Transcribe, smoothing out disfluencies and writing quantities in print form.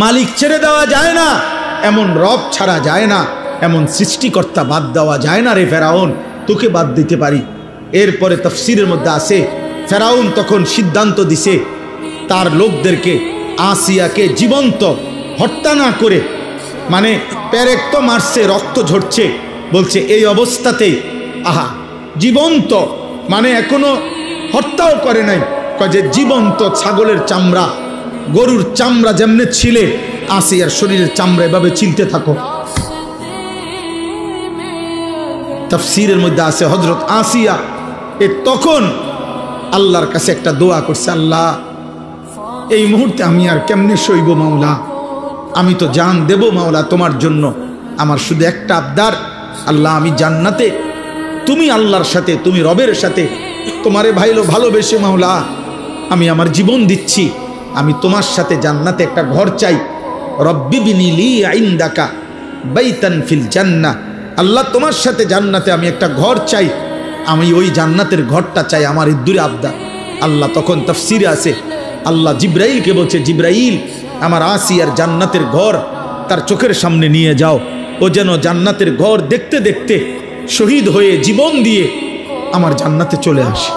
মালিক ছেড়ে দেওয়া যায় না, এমন রব ছাড়া যায় না, এমন সৃষ্টিকর্তা বাদ দেওয়া যায় না রে ফেরাউন, তোকে বাদ দিতে পারি। এরপরে তাফসীরের মধ্যে আছে ফেরাউন তখন সিদ্ধান্ত দিছে তার লোকদেরকে আসিয়াকে জীবন্ত হত্যা না করে, মানে পেরেক তো মারছে, রক্ত ঝরছে, বলছে এই অবস্থাতেই আহা জীবন্ত, মানে এখনো হত্যাও করে নাই, যে জীবন্ত ছাগলের চামড়া গরুর চামড়া যেমনে ছিলে আসিয়ার শরীরের চামড়া এভাবে ছিলতে থাকো। তাফসীরের মধ্যে আছে হযরত আসিয়া তখন আল্লাহর কাছে একটা দোয়া করছে, আল্লাহ এই মুহূর্তে আমি আর কেমনে সইব মাওলা, আমি তো জান দেব মাওলা তোমার জন্য, আমার শুধু একটা আবদার, আল্লাহ আমি জান্নাতে তুমি আল্লাহর সাথে, তুমি রবের সাথে তোমারে ভালোবেসে মাওলা আমি আমার জীবন দিচ্ছি, আমি তোমার সাথে জান্নাতে একটা ঘর চাই। রব্বি বিনি লি ইনদাকা বাইতান ফিল জান্নাহ, আল্লাহ তোমার সাথে জান্নাতে আমি একটা ঘর চাই, আমি ওই জান্নাতের ঘরটা চাই, আমার ইদ্দুরে আবদার। আল্লাহ তখন তাফসীরে আছে আল্লাহ জিব্রাইলকে বলছে, জিব্রাইল আমার আসিয়ার জান্নাতের ঘর তার চোখের সামনে নিয়ে যাও, ও যেন জান্নাতের ঘর দেখতে দেখতে শহীদ হয়ে জীবন দিয়ে আমার জান্নাতে চলে আসে।